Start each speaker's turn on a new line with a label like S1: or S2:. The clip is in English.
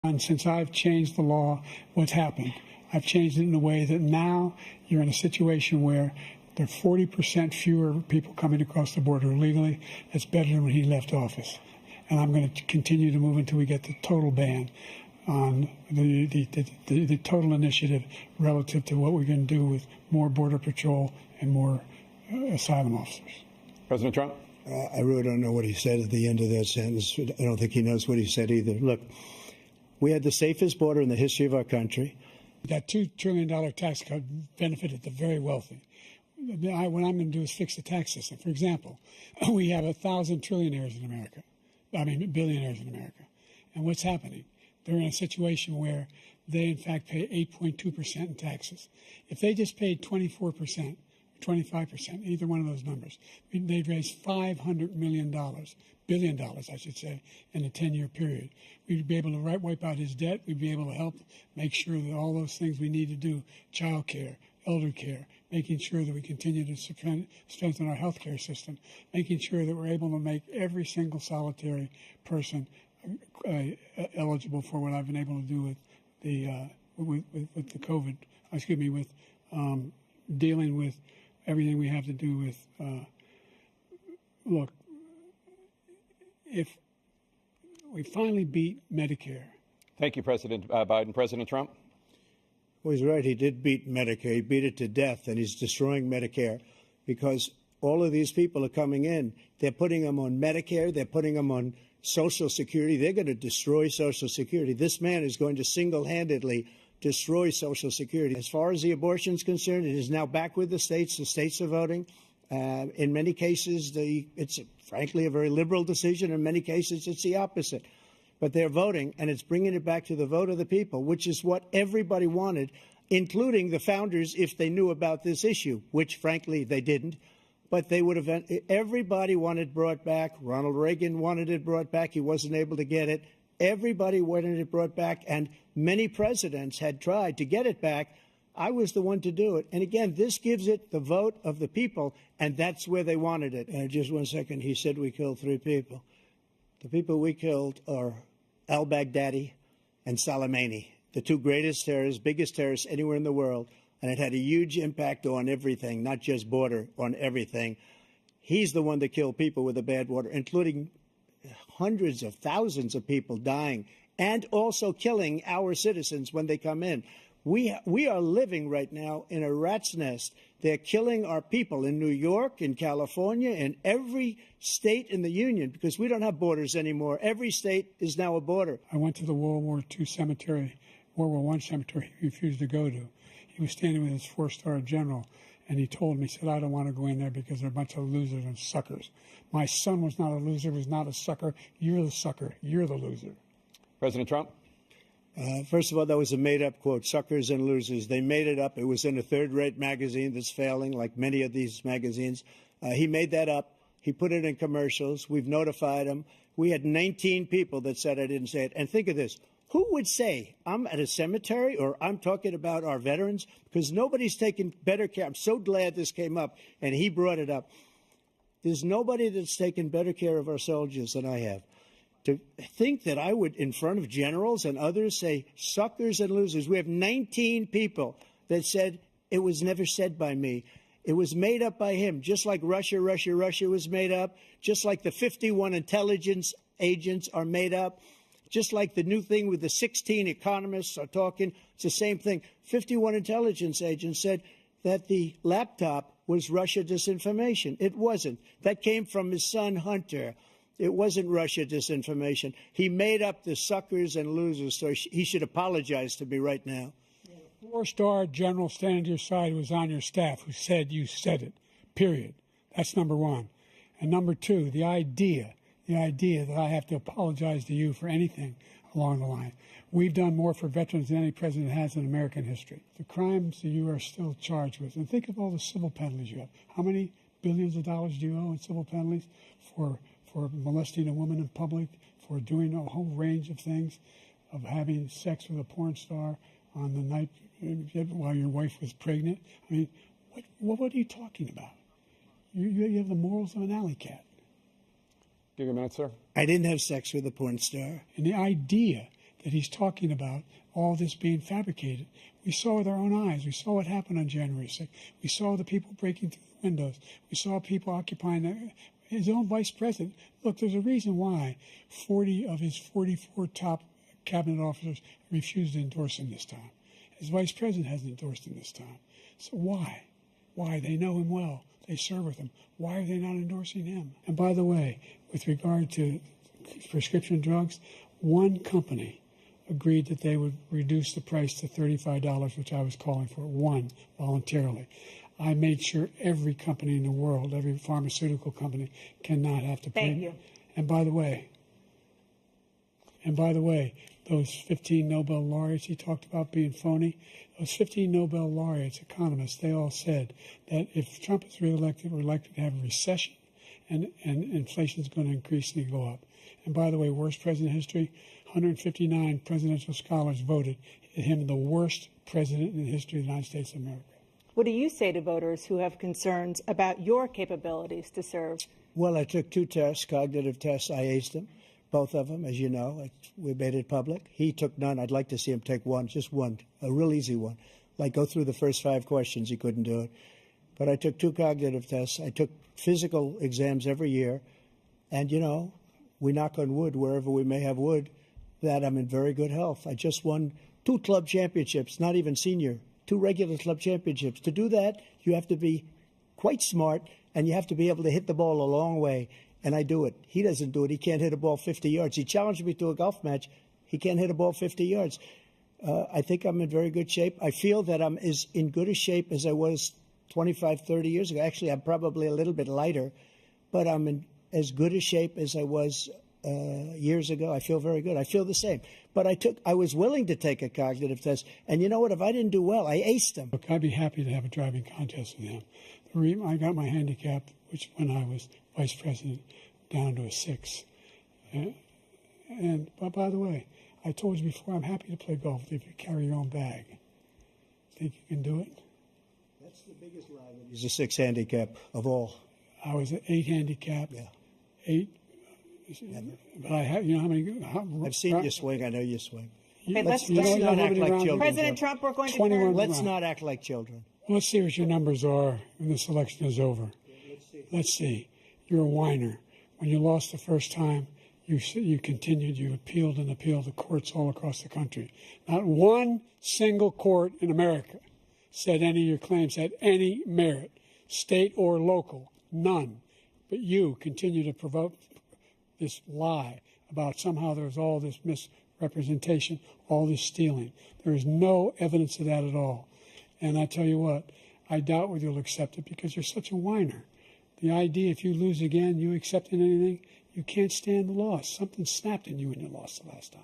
S1: And since I've changed the law, what's happened? I've changed it in a way that now you're in a situation where there are 40% fewer people coming across the border illegally. That's better than when he left office. And I'm going to continue to move until we get the total ban on the total initiative relative to what we're going to do with more Border Patrol and more asylum officers.
S2: President Trump?
S3: I really don't know what he said at the end of that sentence. I don't think he knows what he said either. Look, we had the safest border in the history of our country.
S1: That $2 trillion tax cut benefited the very wealthy. What I'm going to do is fix the tax system. For example, we have 1,000 trillionaires in America. Billionaires in America. And what's happening? They're in a situation where they, in fact, pay 8.2% in taxes. If they just paid 24%, 25%, either one of those numbers, they'd raise $500 billion, I should say, in a 10-year period. We'd be able to wipe out his debt. We'd be able to help make sure that all those things we need to do, child care, elder care, making sure that we continue to strengthen our health care system, making sure that we're able to make every single solitary person eligible for what I've been able to do with the COVID, with dealing with everything we have to do with, look, if we finally beat Medicare.
S2: Thank you, President Biden. President Trump?
S3: Well, he's right. He did beat Medicare. He beat it to death, and he's destroying Medicare because all of these people are coming in. They're putting them on Medicare. They're putting them on Social Security. They're going to destroy Social Security. This man is going to single-handedly destroy Social Security. As far as the abortion is concerned, it is now back with the states. The states are voting. In many cases, it's frankly a very liberal decision. In many cases, it's the opposite. But they're voting, and it's bringing it back to the vote of the people, which is what everybody wanted, including the founders, if they knew about this issue, which, frankly, they didn't. But they would have. Everybody wanted brought back. Ronald Reagan wanted it brought back. He wasn't able to get it. Everybody wanted it brought back, and many presidents had tried to get it back. I was the one to do it. And again, this gives it the vote of the people, and that's where they wanted it. And just 1 second, he said we killed 3 people. The people we killed are al-Baghdadi and Soleimani, the 2 greatest terrorists, biggest terrorists anywhere in the world. And it had a huge impact on everything, not just border, on everything. He's the one that killed people with the bad water, including hundreds of thousands of people dying and also killing our citizens when they come in. We are living right now in a rat's nest. They're killing our people in New York, in California, in every state in the union because we don't have borders anymore. Every state is now a border.
S1: I went to the World War II cemetery, World War I cemetery he refused to go to. He was standing with his 4-star general, and he told me, he said, I don't want to go in there because they're a bunch of losers and suckers. My son was not a loser, was not a sucker. You're the sucker. You're the loser.
S2: President Trump?
S3: First of all, that was a made-up quote, suckers and losers. They made it up. It was in a third-rate magazine that's failing, like many of these magazines. He made that up. He put it in commercials. We've notified him. We had 19 people that said I didn't say it. And think of this. Who would say I'm at a cemetery or I'm talking about our veterans? Because nobody's taken better care. I'm so glad this came up, and he brought it up. There's nobody that's taken better care of our soldiers than I have. To think that I would, in front of generals and others, say suckers and losers. We have 19 people that said it was never said by me. It was made up by him, just like Russia was made up, just like the 51 intelligence agents are made up, just like the new thing with the 16 economists are talking. It's the same thing. 51 intelligence agents said that the laptop was Russia disinformation. It wasn't. That came from his son, Hunter. It wasn't Russia disinformation. He made up the suckers and losers, so he should apologize to me right now.
S1: 4-star general standing to your side who was on your staff who said you said it, period. That's number one. And number two, the idea that I have to apologize to you for anything along the line. We've done more for veterans than any president has in American history. The crimes that you are still charged with, and think of all the civil penalties you have. How many billions of dollars do you owe in civil penalties for molesting a woman in public, for doing a whole range of things, of having sex with a porn star on the night while your wife was pregnant? I mean, what are you talking about? You have the morals of an alley cat.
S2: Give you a minute, sir.
S3: I didn't have sex with a porn star.
S1: And the idea that he's talking about all this being fabricated. We saw with our own eyes. We saw what happened on January 6th. We saw the people breaking through the windows. We saw people occupying his own vice president. Look, there's a reason why 40 of his 44 top cabinet officers refused to endorse him this time. His vice president hasn't endorsed him this time. So why? Why? They know him well. They serve with him. Why are they not endorsing him? And by the way, with regard to prescription drugs, one company agreed that they would reduce the price to $35, which I was calling for, one, voluntarily. I made sure every company in the world, every pharmaceutical company, cannot have to pay.
S4: Thank you.
S1: And by the way, those 15 Nobel laureates he talked about being phony, those 15 Nobel laureates, economists, they all said that if Trump is reelected, we're likely to have a recession and inflation is going to increasingly go up. And by the way, worst president in history, 159 presidential scholars voted him the worst president in the history of the United States of America.
S4: What do you say to voters who have concerns about your capabilities to serve?
S3: Well, I took 2 tests, cognitive tests. I aced them, both of them, as you know. We made it public. He took none. I'd like to see him take one, just one, a real easy one. Like go through the first 5 questions. He couldn't do it. But I took 2 cognitive tests. I took physical exams every year. And, you know, we knock on wood wherever we may have wood, that I'm in very good health. I just won 2 club championships, not even senior, 2 regular club championships. To do that, you have to be quite smart, and you have to be able to hit the ball a long way. And I do it. He doesn't do it. He can't hit a ball 50 yards. He challenged me to a golf match. He can't hit a ball 50 yards. I think I'm in very good shape. I feel that I'm as in good a shape as I was 25, 30 years ago. Actually, I'm probably a little bit lighter, but I'm in as good a shape as I was years ago. I feel very good. I feel the same. But I was willing to take a cognitive test. And you know what? If I didn't do well, I aced them.
S1: Look, I'd be happy to have a driving contest with him. I got my handicap, which when I was vice president, down to a 6. But by the way, I told you before, I'm happy to play golf if you carry your own bag. Think you can do it?
S3: That's the biggest lie. He's a 6 handicap of all.
S1: I was at 8 handicap.
S3: Yeah.
S1: 8. But I have, you know how many?
S3: I've seen you swing. I know you swing.
S4: Okay, let's
S3: not act like children.
S4: President Trump, we're going to
S1: 21
S4: turn.
S3: Let's not act like children.
S1: Let's see what your numbers are when this election is over. Let's see. You're a whiner. When you lost the first time, you continued. You appealed and appealed to courts all across the country. Not one single court in America said any of your claims had any merit, state or local. None. But you continue to provoke this lie about somehow there's all this misrepresentation, all this stealing. There is no evidence of that at all. And I tell you what, I doubt whether you'll accept it because you're such a whiner. The idea if you lose again, you accepting anything, you can't stand the loss. Something snapped in you when you lost the last time.